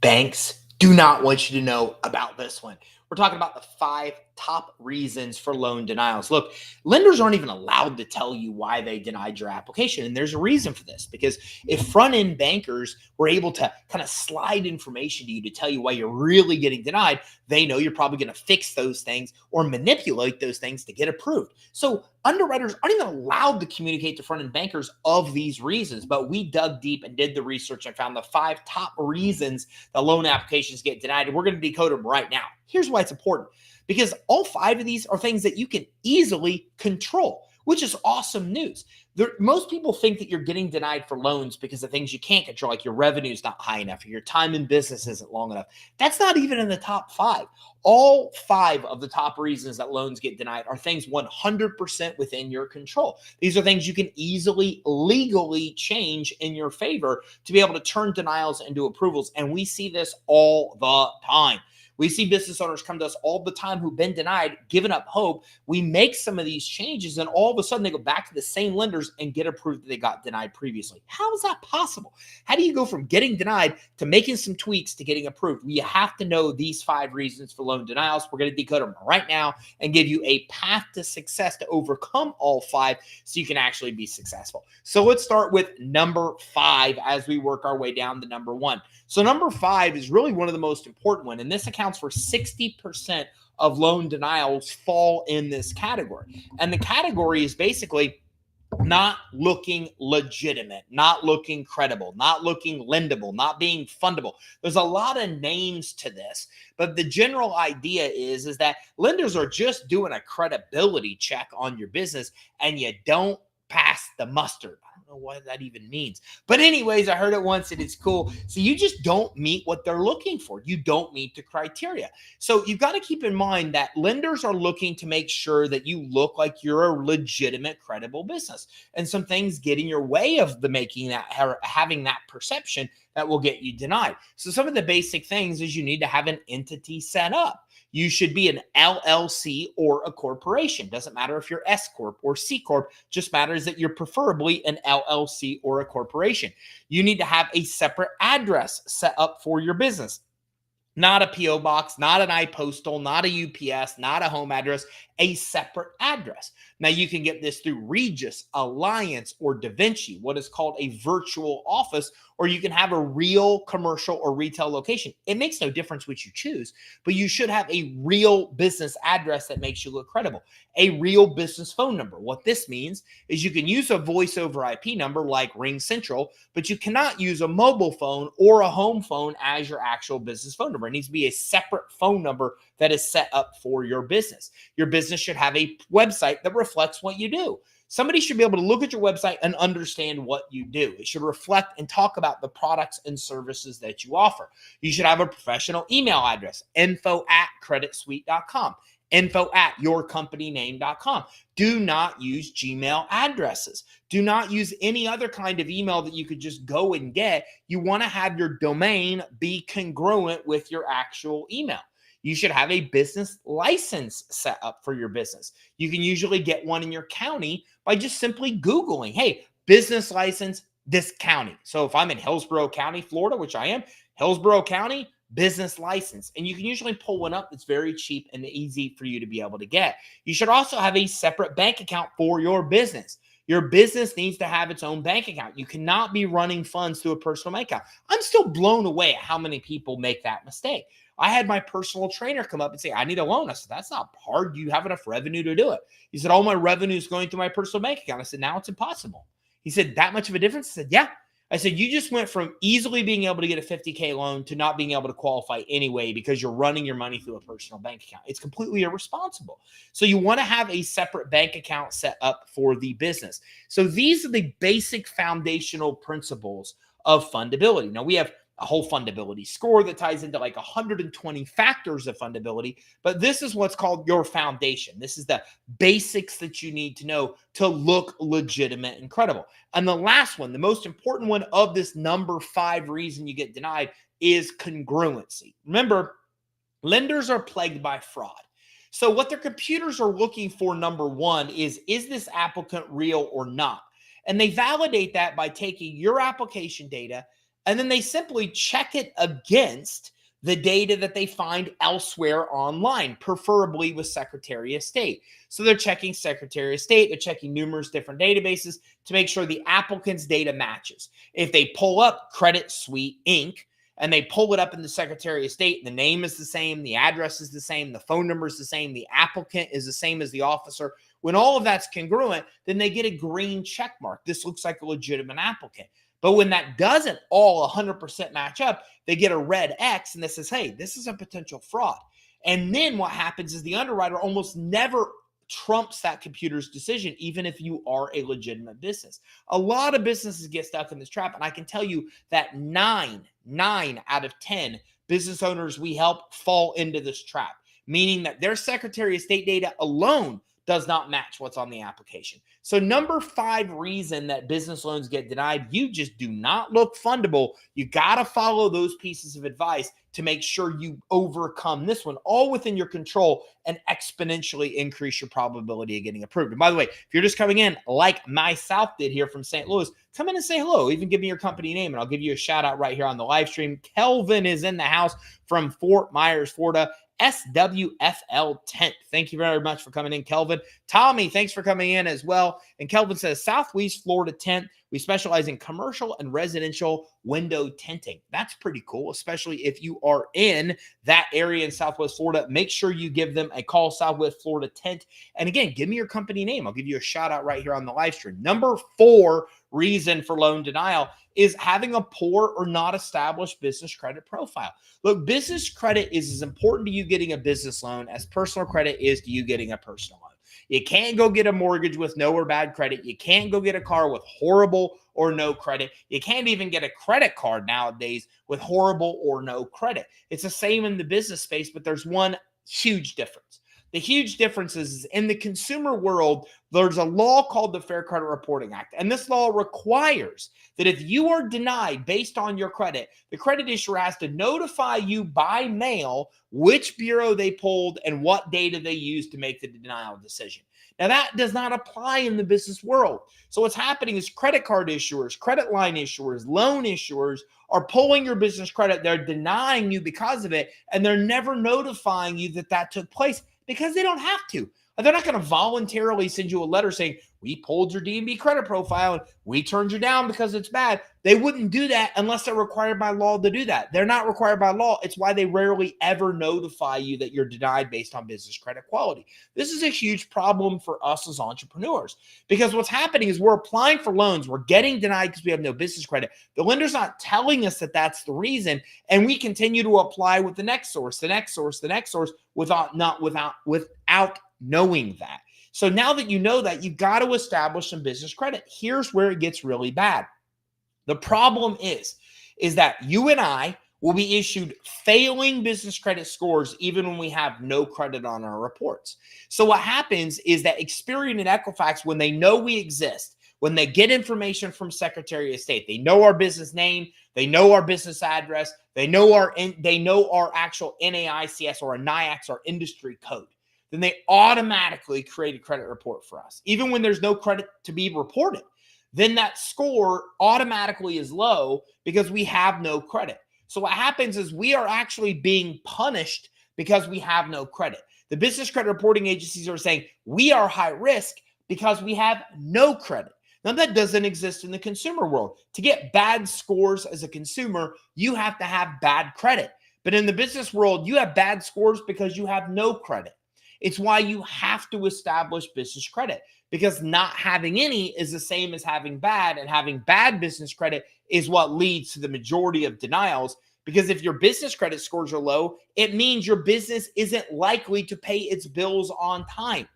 Banks do not want you to know about this one. We're talking about the 5 top reasons for loan denials. Look, lenders aren't even allowed to tell you why they denied your application. And there's a reason for this, because if front end bankers were able to kind of slide information to you to tell you why you're really getting denied, they know you're probably going to fix those things or manipulate those things to get approved. So underwriters aren't even allowed to communicate to front end bankers of these reasons. But we dug deep and did the research and found the 5 top reasons that loan applications get denied. And we're going to decode them right now. Here's why it's important. Because all 5 of these are things that you can easily control, which is awesome news. Most people think that you're getting denied for loans because of things you can't control, like your revenue is not high enough or your time in business isn't long enough. That's not even in the top 5. All 5 of the top reasons that loans get denied are things 100% within your control. These are things you can easily, legally change in your favor to be able to turn denials into approvals. And we see this all the time. We see business owners come to us all the time who've been denied, given up hope. We make some of these changes, and all of a sudden they go back to the same lenders and get approved that they got denied previously. How is that possible? How do you go from getting denied to making some tweaks to getting approved? Well, you have to know these 5 reasons for loan denials. We're going to decode them right now and give you a path to success to overcome all 5 so you can actually be successful. So let's start with number 5 as we work our way down to number 1. So number 5 is really one of the most important ones, and this accounts for 60% of loan denials fall in this category. And the category is basically not looking legitimate, not looking credible, not looking lendable, not being fundable. There's a lot of names to this, but the general idea is that lenders are just doing a credibility check on your business and you don't pass the mustard. I don't know what that even means. But anyways, I heard it once and it's cool. So you just don't meet what they're looking for. You don't meet the criteria. So you've got to keep in mind that lenders are looking to make sure that you look like you're a legitimate, credible business. And some things get in your way of the making that, having that perception that will get you denied. So some of the basic things is you need to have an entity set up. You should be an LLC or a corporation. Doesn't matter if you're S Corp or C Corp, just matters that you're preferably an LLC or a corporation. You need to have a separate address set up for your business. Not a P.O. box, not an iPostal, not a UPS, not a home address, a separate address. Now, you can get this through Regus, Alliance, or DaVinci, what is called a virtual office, or you can have a real commercial or retail location. It makes no difference which you choose, but you should have a real business address that makes you look credible. A real business phone number. What this means is you can use a voice over IP number like Ring Central, but you cannot use a mobile phone or a home phone as your actual business phone number. It needs to be a separate phone number that is set up for your business. Your business should have a website that reflects what you do. Somebody should be able to look at your website and understand what you do. It should reflect and talk about the products and services that you offer. You should have a professional email address, info@creditsuite.com, info@yourcompanyname.com. Do not use Gmail addresses. Do not use any other kind of email that you could just go and get. You want to have your domain be congruent with your actual email. You should have a business license set up for your business. You can usually get one in your county by just simply Googling, hey, business license, this county. So if I'm in Hillsborough County, Florida, which I am, Hillsborough County, business license. And you can usually pull one up that's very cheap and easy for you to be able to get. You should also have a separate bank account for your business. Your business needs to have its own bank account. You cannot be running funds through a personal bank account. I'm still blown away at how many people make that mistake. I had my personal trainer come up and say, I need a loan. I said, that's not hard. You have enough revenue to do it. He said, all my revenue is going through my personal bank account. I said, now it's impossible. He said, that much of a difference? I said, yeah. I said, you just went from easily being able to get a $50K loan to not being able to qualify anyway because you're running your money through a personal bank account. It's completely irresponsible. So you want to have a separate bank account set up for the business. So these are the basic foundational principles of fundability. Now, we have a whole fundability score that ties into like 120 factors of fundability, but this is what's called your foundation. This is the basics that you need to know to look legitimate and credible. And the last one, the most important one of this number 5 reason you get denied is congruency. Remember, lenders are plagued by fraud. So what their computers are looking for, number 1, is this applicant real or not? And they validate that by taking your application data and then they simply check it against the data that they find elsewhere online, preferably with Secretary of State. So they're checking Secretary of State, they're checking numerous different databases to make sure the applicant's data matches. If they pull up Credit Suite Inc., and they pull it up in the Secretary of State, the name is the same, the address is the same, the phone number is the same, the applicant is the same as the officer. When all of that's congruent, then they get a green check mark. This looks like a legitimate applicant. But when that doesn't all 100% match up, they get a red X and this says, hey, this is a potential fraud. And then what happens is the underwriter almost never trumps that computer's decision, even if you are a legitimate business. A lot of businesses get stuck in this trap, and I can tell you that nine out of 10 business owners we help fall into this trap, meaning that their Secretary of State data alone does not match what's on the application. So number 5 reason that business loans get denied, you just do not look fundable. You got to follow those pieces of advice to make sure you overcome this one, all within your control, and exponentially increase your probability of getting approved. And by the way, if you're just coming in like myself did here from St. Louis, come in and say hello. Even give me your company name and I'll give you a shout out right here on the live stream. Kelvin is in the house from Fort Myers, Florida. SWFL Tent. Thank you very much for coming in, Kelvin. Tommy, thanks for coming in as well. And Kelvin says, Southwest Florida Tent. We specialize in commercial and residential window tinting. That's pretty cool, especially if you are in that area in Southwest Florida. Make sure you give them a call, Southwest Florida Tent. And again, give me your company name. I'll give you a shout out right here on the live stream. Number 4 reason for loan denial is having a poor or not established business credit profile. Look, business credit is as important to you getting a business loan as personal credit is to you getting a personal loan. You can't go get a mortgage with no or bad credit. You can't go get a car with horrible or no credit. You can't even get a credit card nowadays with horrible or no credit. It's the same in the business space, but there's one huge difference. The huge difference is in the consumer world, there's a law called the Fair Credit Reporting Act. And this law requires that if you are denied based on your credit, the credit issuer has to notify you by mail which bureau they pulled and what data they used to make the denial decision. Now, that does not apply in the business world. So what's happening is credit card issuers, credit line issuers, loan issuers are pulling your business credit. They're denying you because of it, and they're never notifying you that that took place because they don't have to. They're not going to voluntarily send you a letter saying, we pulled your D&B credit profile and we turned you down because it's bad. They wouldn't do that unless they're required by law to do that. They're not required by law. It's why they rarely ever notify you that you're denied based on business credit quality. This is a huge problem for us as entrepreneurs because what's happening is we're applying for loans. We're getting denied because we have no business credit. The lender's not telling us that that's the reason. And we continue to apply with the next source, the next source, the next source without knowing that. So now that you know that, you've got to establish some business credit. Here's where it gets really bad. The problem is that you and I will be issued failing business credit scores even when we have no credit on our reports. So what happens is that Experian and Equifax, when they know we exist, when they get information from Secretary of State, they know our business name, they know our business address, they know our actual NAICS or a NAICS or industry code. Then they automatically create a credit report for us, even when there's no credit to be reported. Then that score automatically is low because we have no credit. So what happens is we are actually being punished because we have no credit. The business credit reporting agencies are saying we are high risk because we have no credit. Now, that doesn't exist in the consumer world. To get bad scores as a consumer, you have to have bad credit. But in the business world, you have bad scores because you have no credit. It's why you have to establish business credit, because not having any is the same as having bad, and having bad business credit is what leads to the majority of denials. Because if your business credit scores are low, it means your business isn't likely to pay its bills on time.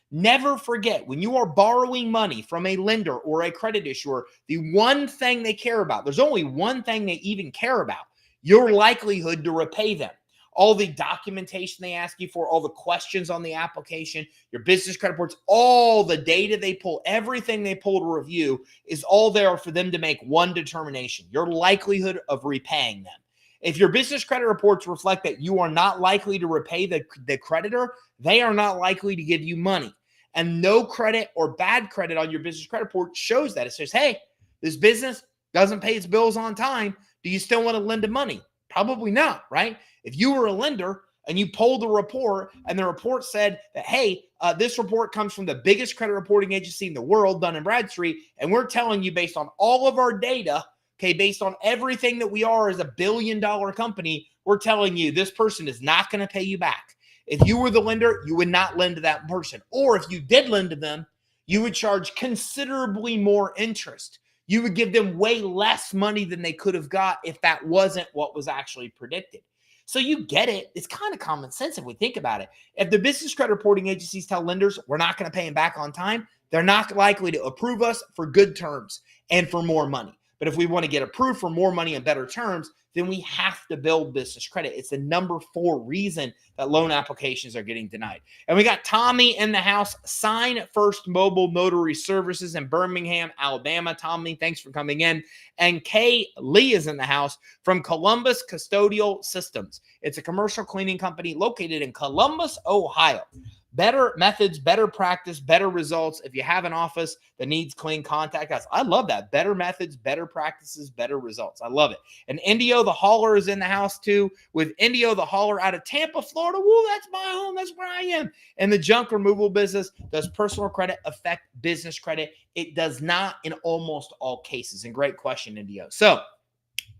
Never forget, when you are borrowing money from a lender or a credit issuer, the one thing they care about, there's only one thing they even care about, your likelihood to repay them. All the documentation they ask you for, all the questions on the application, your business credit reports, all the data they pull, everything they pull to review is all there for them to make one determination, your likelihood of repaying them. If your business credit reports reflect that you are not likely to repay the creditor, they are not likely to give you money. And no credit or bad credit on your business credit report shows that. It says, hey, this business doesn't pay its bills on time Do you still want to lend the money? Probably not, right? If you were a lender and you pulled a report and the report said that, hey, this report comes from the biggest credit reporting agency in the world, Dun& Bradstreet, and we're telling you based on all of our data, okay, based on everything that we are as a billion-dollar company, we're telling you this person is not going to pay you back. If you were the lender, you would not lend to that person. Or if you did lend to them, you would charge considerably more interest. You would give them way less money than they could have got if that wasn't what was actually predicted. So you get it. It's kind of common sense if we think about it. If the business credit reporting agencies tell lenders we're not going to pay them back on time, they're not likely to approve us for good terms and for more money. But if we want to get approved for more money and better terms, then we have to build business credit. It's the number 4 reason that loan applications are getting denied. And we got Tommy in the house, Sign First Mobile Notary Services in Birmingham, Alabama. Tommy, thanks for coming in. And Kay Lee is in the house from Columbus Custodial Systems. It's a commercial cleaning company located in Columbus, Ohio. Better methods, better practice, better results. If you have an office that needs clean, contact us. I love that. Better methods, better practices, better results. I love it. And Indio the Hauler is in the house too, with Indio the Hauler out of Tampa, Florida. Woo, that's my home. That's where I am. And the junk removal business. Does personal credit affect business credit? It does not in almost all cases. And great question, Indio. So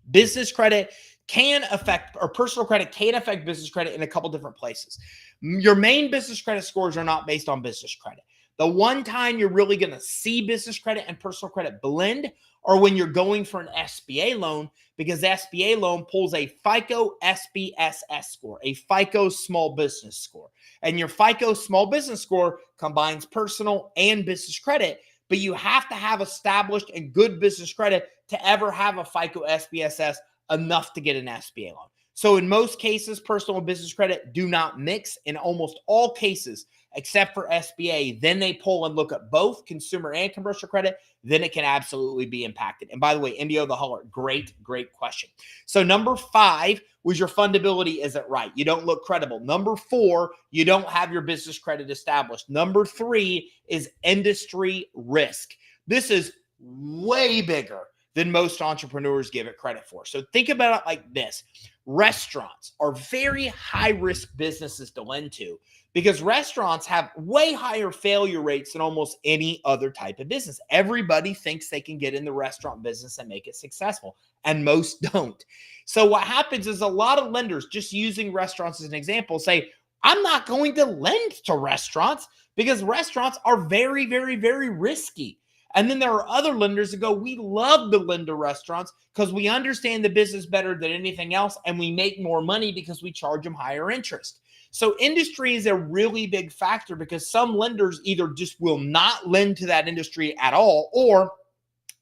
business credit can affect, or personal credit can affect business credit in a couple different places. Your main business credit scores are not based on business credit. The one time you're really going to see business credit and personal credit blend are when you're going for an SBA loan, because the SBA loan pulls a FICO SBSS score, a FICO small business score. And your FICO small business score combines personal and business credit, but you have to have established and good business credit to ever have a FICO SBSS enough to get an SBA loan. So in most cases, personal and business credit do not mix. In almost all cases, except for SBA, then they pull and look at both consumer and commercial credit, then it can absolutely be impacted. And by the way, Indio the Hauler, great question. So number 5 was your fundability isn't right. You don't look credible. Number 4, you don't have your business credit established. Number 3 is industry risk. This is way bigger than most entrepreneurs give it credit for. So think about it like this. Restaurants are very high-risk businesses to lend to because restaurants have way higher failure rates than almost any other type of business. Everybody thinks they can get in the restaurant business and make it successful, and most don't. So what happens is a lot of lenders, just using restaurants as an example, say, I'm not going to lend to restaurants because restaurants are very, very, very risky. And then there are other lenders that go, we love to lend to restaurants because we understand the business better than anything else, and we make more money because we charge them higher interest. So industry is a really big factor because some lenders either just will not lend to that industry at all, or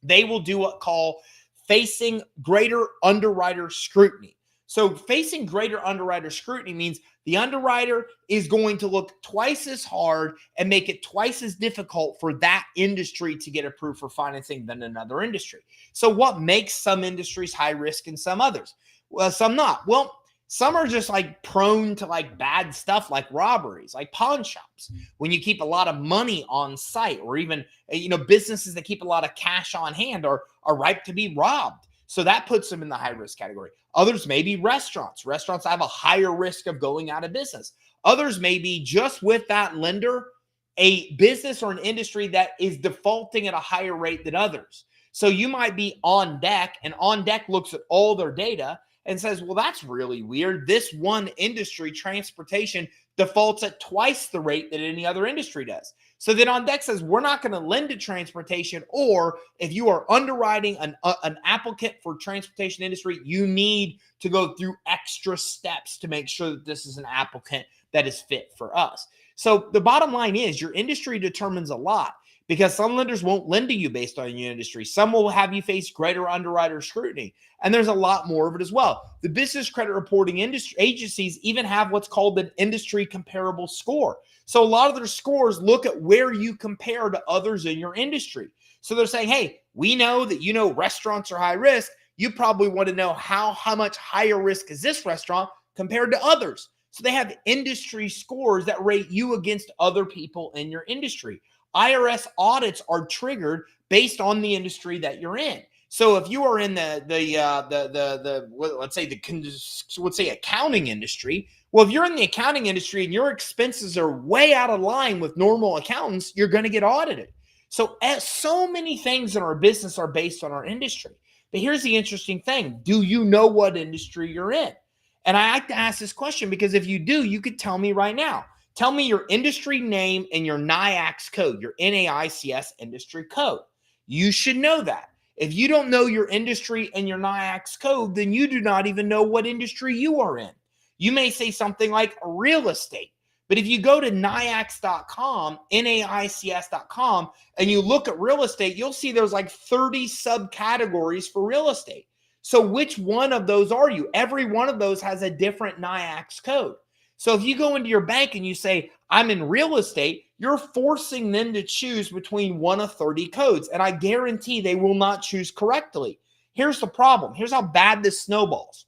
they will do what call facing greater underwriter scrutiny. So facing greater underwriter scrutiny means the underwriter is going to look twice as hard and make it twice as difficult for that industry to get approved for financing than another industry. So what makes some industries high risk and some others? Well, some not. Well, some are just like prone to like bad stuff like robberies, like pawn shops, when you keep a lot of money on site, or even, businesses that keep a lot of cash on hand are ripe to be robbed. So that puts them in the high risk category. Others may be restaurants. Restaurants have a higher risk of going out of business. Others may be just with that lender, a business or an industry that is defaulting at a higher rate than others. So you might be On Deck, and On Deck looks at all their data and says, well, that's really weird. This one industry, transportation, defaults at twice the rate that any other industry does. So then On Deck says, we're not going to lend to transportation, or if you are underwriting an applicant for transportation industry, you need to go through extra steps to make sure that this is an applicant that is fit for us. So the bottom line is your industry determines a lot, because some lenders won't lend to you based on your industry. Some will have you face greater underwriter scrutiny. And there's a lot more of it as well. The business credit reporting industry agencies even have what's called an industry comparable score. So a lot of their scores look at where you compare to others in your industry. So they're saying, hey, we know that restaurants are high risk. You probably want to know how much higher risk is this restaurant compared to others. So they have industry scores that rate you against other people in your industry. IRS audits are triggered based on the industry that you're in. So if you are in let's say accounting industry, well, if you're in the accounting industry and your expenses are way out of line with normal accountants, you're going to get audited. So so many things in our business are based on our industry. But here's the interesting thing. Do you know what industry you're in? And I like to ask this question because if you do, you could tell me right now. Tell me your industry name and your NAICS code, your NAICS industry code. You should know that. If you don't know your industry and your NAICS code, then you do not even know what industry you are in. You may say something like real estate. But if you go to NAICS.com, NAICS.com, and you look at real estate, you'll see there's like 30 subcategories for real estate. So which one of those are you? Every one of those has a different NAICS code. So if you go into your bank and you say, I'm in real estate, you're forcing them to choose between one of 30 codes. And I guarantee they will not choose correctly. Here's the problem. Here's how bad this snowballs.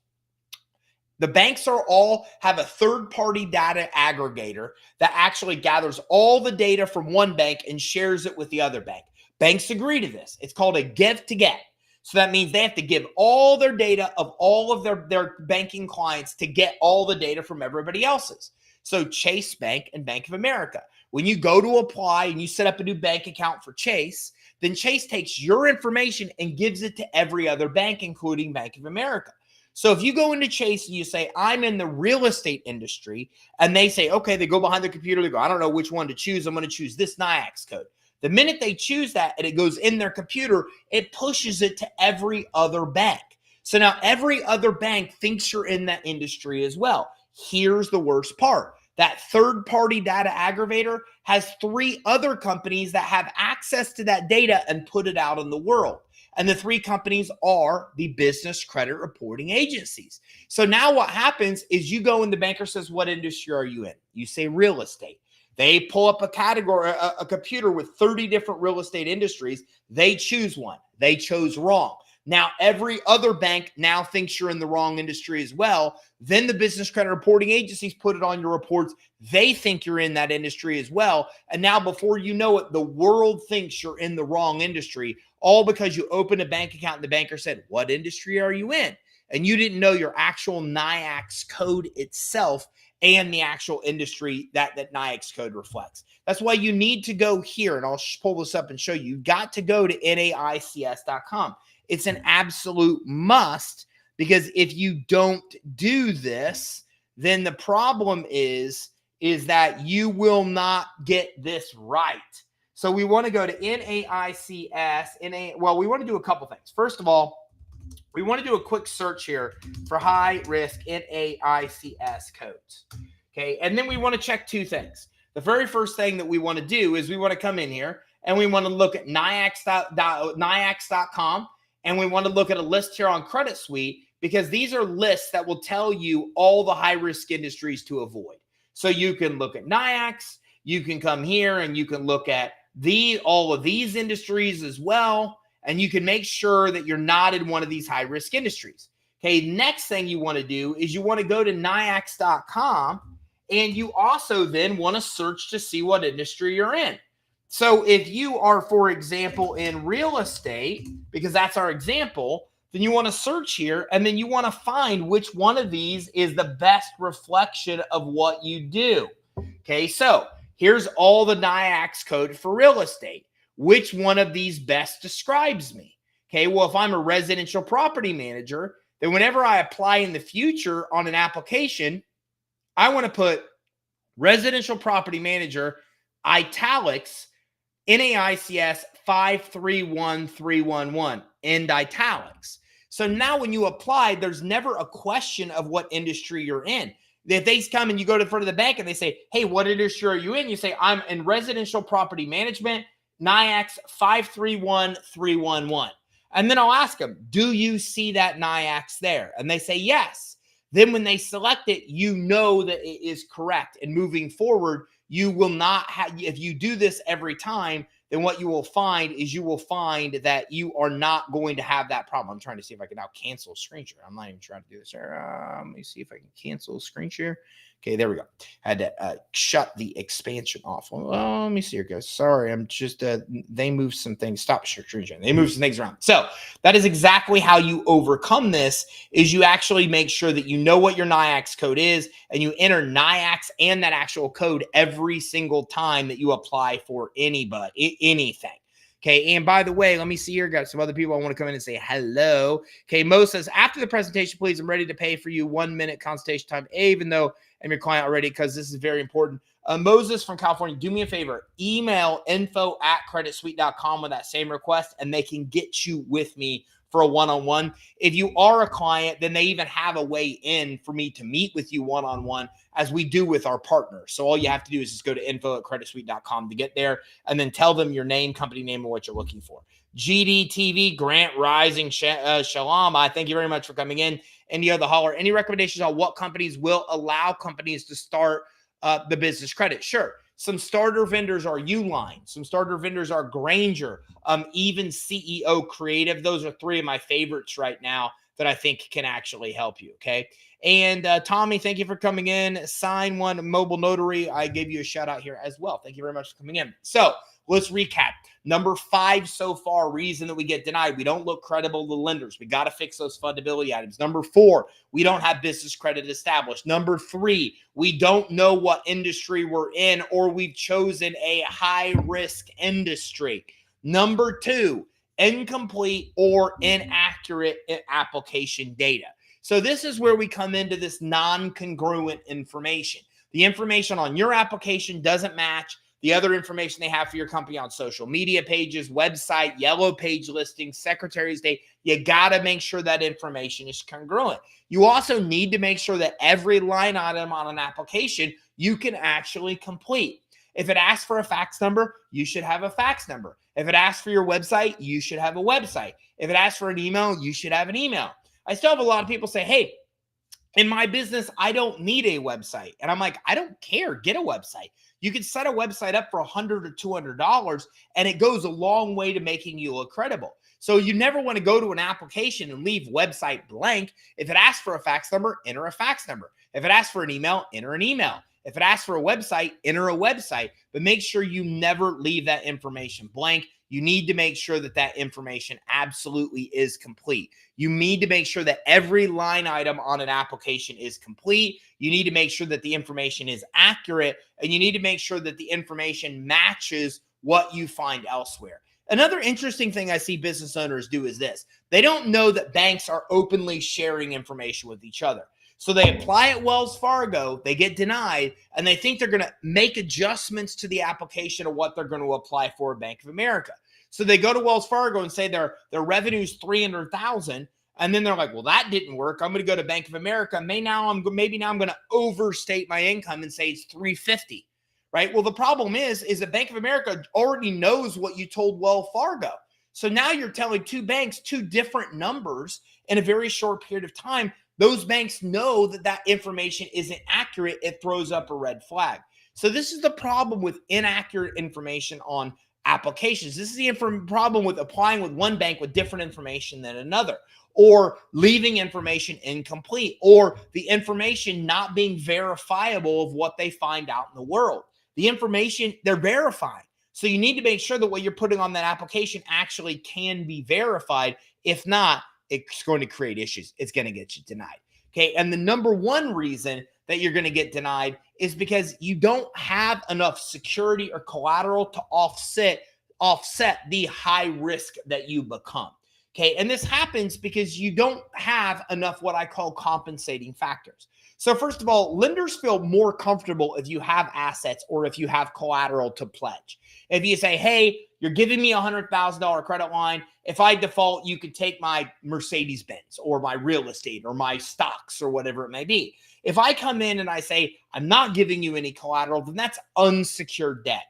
The banks all have a third-party data aggregator that actually gathers all the data from one bank and shares it with the other bank. Banks agree to this. It's called a give to get. So that means they have to give all their data of all of their banking clients to get all the data from everybody else's. So Chase Bank and Bank of America. When you go to apply and you set up a new bank account for Chase, then Chase takes your information and gives it to every other bank, including Bank of America. So if you go into Chase and you say, I'm in the real estate industry, and they say, okay, they go behind the computer, they go, I don't know which one to choose. I'm going to choose this NAICS code. The minute they choose that and it goes in their computer, it pushes it to every other bank. So now every other bank thinks you're in that industry as well. Here's the worst part. That third-party data aggregator has 3 other companies that have access to that data and put it out in the world. And the 3 companies are the business credit reporting agencies. So now what happens is you go and the banker says, what industry are you in? You say real estate. They pull up a category, a computer with 30 different real estate industries. They choose one. They chose wrong. Now, every other bank now thinks you're in the wrong industry as well. Then the business credit reporting agencies put it on your reports. They think you're in that industry as well. And now before you know it, the world thinks you're in the wrong industry, all because you opened a bank account and the banker said, what industry are you in? And you didn't know your actual NAICS code itself and the actual industry that NAICS code reflects. That's why you need to go here, and I'll pull this up and show you. You've got to go to NAICS.com. It's an absolute must, because if you don't do this, then the problem is that you will not get this right. So we want to go to NAICS. Well, we want to do a couple things. First of all, we want to do a quick search here for high-risk NAICS codes. Okay, and then we want to check 2 things. The very first thing that we want to do is we want to come in here and we want to look at NAICS.com, and we want to look at a list here on Credit Suite, because these are lists that will tell you all the high-risk industries to avoid. So you can look at NAICS, you can come here and you can look at all of these industries as well, and you can make sure that you're not in one of these high-risk industries. Okay, next thing you want to do is you want to go to NAICS.com, and you also then want to search to see what industry you're in. So if you are, for example, in real estate, because that's our example, then you want to search here, and then you want to find which one of these is the best reflection of what you do. Okay, so here's all the NAICS code for real estate. Which one of these best describes me? Okay, well, if I'm a residential property manager, then whenever I apply in the future on an application, I want to put residential property manager, italics, NAICS 531311, end italics. So now when you apply, there's never a question of what industry you're in. If they come and you go to the front of the bank and they say, hey, what industry are you in? You say, I'm in residential property management, NAICS 531311. And then I'll ask them, do you see that NAICS there? And they say, yes. Then when they select it, you know that it is correct. And moving forward, you will not have, if you do this every time, then what you will find is you will find that you are not going to have that problem. I'm trying to see if I can now cancel a screen share. I'm not even trying to do this here. Let me see if I can cancel a screen share. Okay, there we go. I had to shut the expansion off. Well, let me see here, guys. Sorry, I'm just, they moved some things. Stop screen sharing. They moved some things around. So that is exactly how you overcome this, is you actually make sure that you know what your NIAX code is, and you enter NIAX and that actual code every single time that you apply for anything. Okay, and by the way, let me see here. Got some other people I want to come in and say hello. Okay, Mo says, after the presentation, please, I'm ready to pay for you 1 minute consultation time, even though I'm your client already, because this is very important. Moses from California, do me a favor. Email info@creditsuite.com with that same request, and they can get you with me for a one-on-one. If you are a client, then they even have a way in for me to meet with you one-on-one, as we do with our partners. So all you have to do is just go to info@creditsuite.com to get there, and then tell them your name, company name, and what you're looking for. GDTV, Grant Rising, Shalom, I thank you very much for coming in. India the Holler, any recommendations on what companies will allow companies to start the business credit? Sure. Some starter vendors are Uline. Some starter vendors are Granger, even CEO Creative. Those are 3 of my favorites right now that I think can actually help you, okay? And Tommy, thank you for coming in. Sign One Mobile Notary, I gave you a shout out here as well. Thank you very much for coming in. So let's recap. Number 5 so far, reason that we get denied: we don't look credible to lenders. We got to fix those fundability items. Number 4, we don't have business credit established. Number 3, we don't know what industry we're in, or we've chosen a high-risk industry. Number 2, incomplete or inaccurate application data. So this is where we come into this non-congruent information. The information on your application doesn't match the other information they have for your company on social media pages, website, yellow page listings, Secretary's Day. You got to make sure that information is congruent. You also need to make sure that every line item on an application you can actually complete. If it asks for a fax number, you should have a fax number. If it asks for your website, you should have a website. If it asks for an email, you should have an email. I still have a lot of people say, hey, in my business, I don't need a website. And I'm like, I don't care. Get a website. You can set a website up for $100 or $200, and it goes a long way to making you look credible. So you never want to go to an application and leave website blank. If it asks for a fax number, enter a fax number. If it asks for an email, enter an email. If it asks for a website, enter a website. But make sure you never leave that information blank. You need to make sure that that information absolutely is complete. You need to make sure that every line item on an application is complete. You need to make sure that the information is accurate, and you need to make sure that the information matches what you find elsewhere. Another interesting thing I see business owners do is this. They don't know that banks are openly sharing information with each other. So they apply at Wells Fargo, they get denied, and they think they're going to make adjustments to the application of what they're going to apply for at Bank of America. So they go to Wells Fargo and say their revenue's $300,000, and then they're like, well, that didn't work. I'm going to go to Bank of America. Maybe now I'm going to overstate my income and say it's $350,000, right? Well, the problem is that Bank of America already knows what you told Wells Fargo. So now you're telling 2 banks 2 different numbers in a very short period of time. Those banks know that that information isn't accurate. It throws up a red flag. So this is the problem with inaccurate information on applications. This is the problem with applying with one bank with different information than another, or leaving information incomplete, or the information not being verifiable of what they find out in the world. The information, they're verifying. So you need to make sure that what you're putting on that application actually can be verified. If not, it's going to create issues. It's going to get you denied. Okay. And the number 1 reason that you're going to get denied is because you don't have enough security or collateral to offset the high risk that you become. Okay. And this happens because you don't have enough what I call compensating factors. So first of all, lenders feel more comfortable if you have assets or if you have collateral to pledge. If you say, hey, you're giving me a $100,000 credit line. If I default, you could take my Mercedes-Benz or my real estate or my stocks or whatever it may be. If I come in and I say, I'm not giving you any collateral, then that's unsecured debt.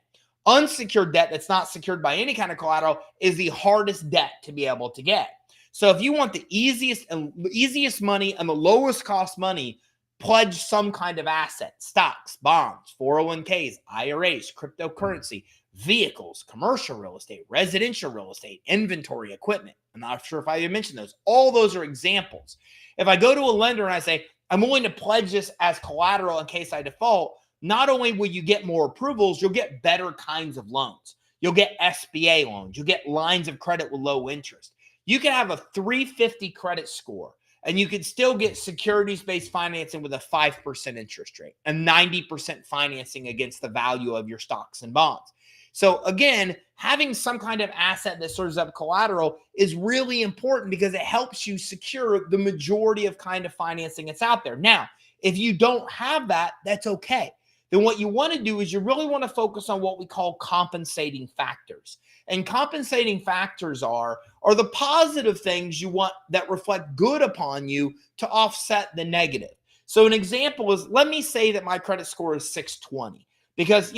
Unsecured debt that's not secured by any kind of collateral is the hardest debt to be able to get. So if you want the easiest money and the lowest cost money, pledge some kind of asset: stocks, bonds, 401ks, IRAs, cryptocurrency. vehicles, commercial real estate, residential real estate, inventory, equipment. I'm not sure if I even mentioned those. All those are examples. If I go to a lender and I say, I'm willing to pledge this as collateral in case I default, not only will you get more approvals, you'll get better kinds of loans. You'll get SBA loans. You'll get lines of credit with low interest. You can have a 350 credit score and you can still get securities-based financing with a 5% interest rate and 90% financing against the value of your stocks and bonds. So again, having some kind of asset that serves up collateral is really important because it helps you secure the majority of kind of financing that's out there. Now, if you don't have that, that's okay. Then what you want to do is you really want to focus on what we call compensating factors. And compensating factors are the positive things you want that reflect good upon you to offset the negative. So an example is, let me say that my credit score is 620 because,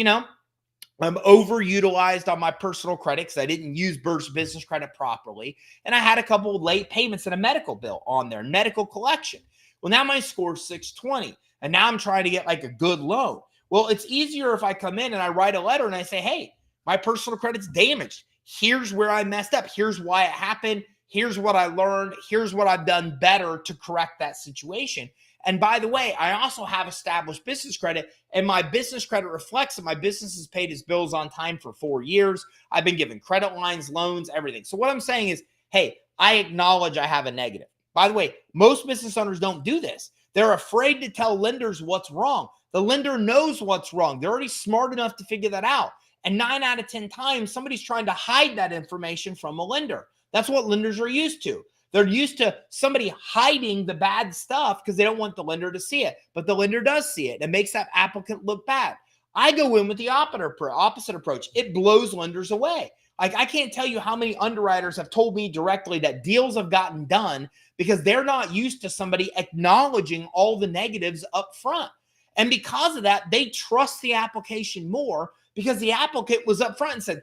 I'm overutilized on my personal credit because I didn't use business credit properly. And I had a couple of late payments and a medical bill on there, medical collection. Well, now my score is 620. And now I'm trying to get like a good loan. Well, it's easier if I come in and I write a letter and I say, hey, my personal credit's damaged. Here's where I messed up. Here's why it happened. Here's what I learned. Here's what I've done better to correct that situation. And by the way, I also have established business credit, and my business credit reflects that my business has paid its bills on time for 4 years. I've been given credit lines, loans, everything. So what I'm saying is, hey, I acknowledge I have a negative. By the way, most business owners don't do this. They're afraid to tell lenders what's wrong. The lender knows what's wrong. They're already smart enough to figure that out. And 9 out of 10 times, somebody's trying to hide that information from a lender. That's what lenders are used to. They're used to somebody hiding the bad stuff because they don't want the lender to see it. But the lender does see it. It makes that applicant look bad. I go in with the opposite approach. It blows lenders away. Like, I can't tell you how many underwriters have told me directly that deals have gotten done because they're not used to somebody acknowledging all the negatives up front. And because of that, they trust the application more because the applicant was up front and said,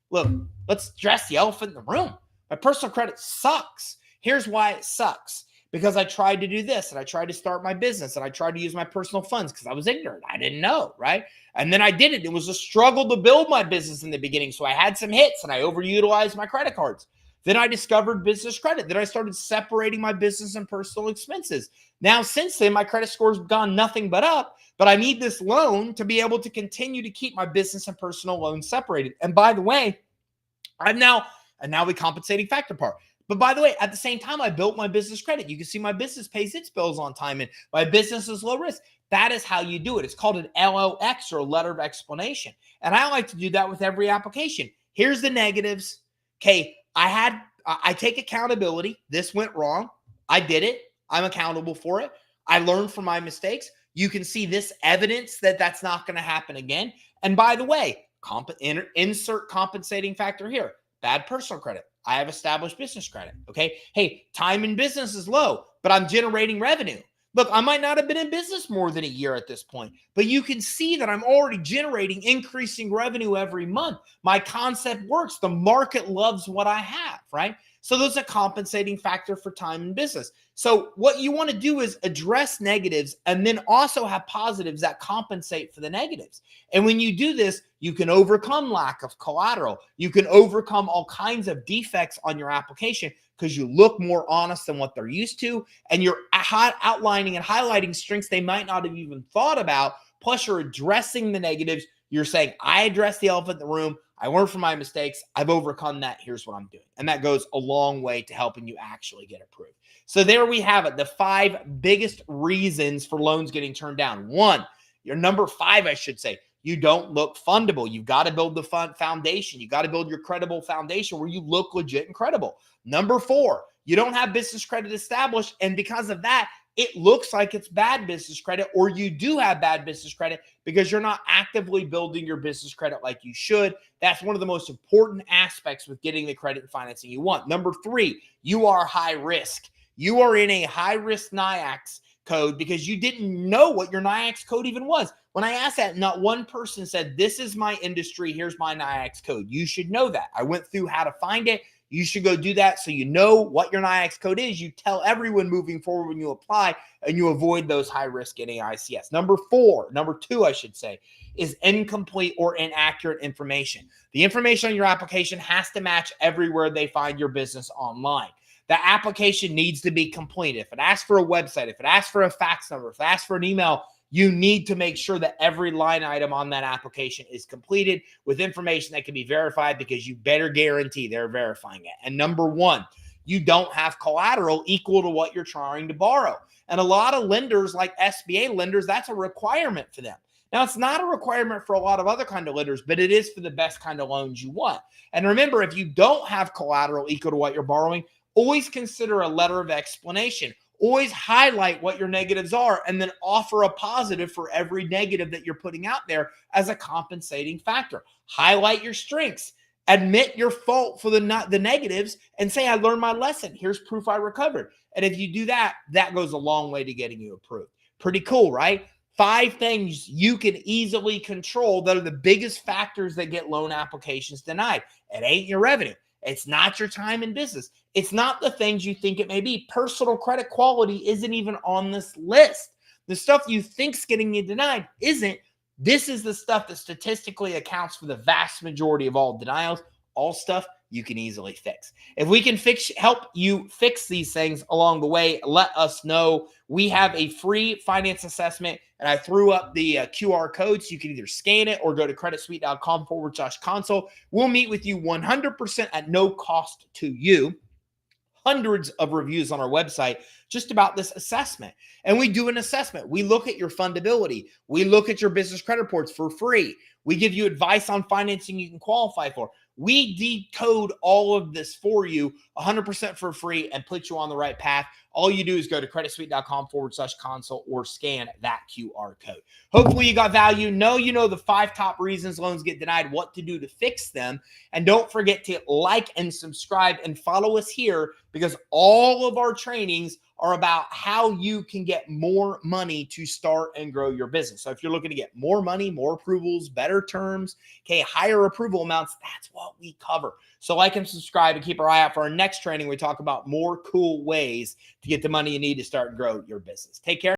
look, let's address the elephant in the room. My personal credit sucks. Here's why it sucks. Because I tried to do this and I tried to start my business and I tried to use my personal funds because I was ignorant. I didn't know, right? And then I did it. It was a struggle to build my business in the beginning. So I had some hits and I overutilized my credit cards. Then I discovered business credit. Then I started separating my business and personal expenses. Now, since then, my credit score's gone nothing but up, but I need this loan to be able to continue to keep my business and personal loans separated. And by the way, now the compensating factor part. But by the way, at the same time, I built my business credit. You can see my business pays its bills on time and my business is low risk. That is how you do it. It's called an LOX, or a letter of explanation. And I like to do that with every application. Here's the negatives. Okay, I take accountability. This went wrong. I did it. I'm accountable for it. I learned from my mistakes. You can see this evidence that that's not going to happen again. And by the way, insert compensating factor here. Bad personal credit. I have established business credit. Okay. Hey, time in business is low, but I'm generating revenue. Look, I might not have been in business more than a year at this point, but you can see that I'm already generating increasing revenue every month. My concept works. The market loves what I have, right? So there's a compensating factor for time in business. So what you want to do is address negatives and then also have positives that compensate for the negatives. And when you do this, you can overcome lack of collateral. You can overcome all kinds of defects on your application because you look more honest than what they're used to. And you're outlining and highlighting strengths they might not have even thought about. Plus, you're addressing the negatives. You're saying, I addressed the elephant in the room. I learned from my mistakes. I've overcome that. Here's what I'm doing. And that goes a long way to helping you actually get approved. So there we have it. The 5 biggest reasons for loans getting turned down. 1, your number 5, I should say, you don't look fundable. You've got to build the foundation. You got to build your credible foundation where you look legit and credible. Number 4, you don't have business credit established. And because of that, it looks like it's bad business credit, or you do have bad business credit because you're not actively building your business credit like you should. That's one of the most important aspects with getting the credit and financing you want. Number 3, you are high risk. You are in a high risk NAICS code because you didn't know what your NAICS code even was. When I asked that, not one person said, this is my industry. Here's my NAICS code. You should know that. I went through how to find it. You should go do that so you know what your NAICS code is. You tell everyone moving forward when you apply, and you avoid those high-risk NAICS. Number two, I should say, is incomplete or inaccurate information. The information on your application has to match everywhere they find your business online. The application needs to be complete. If it asks for a website, if it asks for a fax number, if it asks for an email, you need to make sure that every line item on that application is completed with information that can be verified, because you better guarantee they're verifying it. And number one, you don't have collateral equal to what you're trying to borrow. And a lot of lenders, like SBA lenders, that's a requirement for them. Now, it's not a requirement for a lot of other kind of lenders, but it is for the best kind of loans you want. And remember, if you don't have collateral equal to what you're borrowing, always consider a letter of explanation. Always highlight what your negatives are, and then offer a positive for every negative that you're putting out there as a compensating factor. Highlight your strengths. Admit your fault for the negatives and say, I learned my lesson. Here's proof I recovered. And if you do that, that goes a long way to getting you approved. Pretty cool, right? 5 things you can easily control that are the biggest factors that get loan applications denied. It ain't your revenue. It's not your time in business. It's not the things you think it may be. Personal credit quality isn't even on this list. The stuff you think's getting you denied isn't. This is the stuff that statistically accounts for the vast majority of all denials. All stuff you can easily fix. If we can help you fix these things along the way, let us know. We have a free finance assessment, and I threw up the QR code, so you can either scan it or go to creditsuite.com/consult. We'll meet with you 100% at no cost to you. Hundreds of reviews on our website just about this assessment. And we do an assessment. We look at your fundability. We look at your business credit reports for free. We give you advice on financing you can qualify for. We decode all of this for you 100% for free and put you on the right path. All you do is go to creditsuite.com/consult or scan that QR code. Hopefully you got value. You know the 5 top reasons loans get denied, what to do to fix them. And don't forget to like and subscribe and follow us here, because all of our trainings are about how you can get more money to start and grow your business. So if you're looking to get more money, more approvals, better terms, higher approval amounts, that's what we cover. So like and subscribe, and keep our eye out for our next training. We talk about more cool ways to get the money you need to start and grow your business. Take care.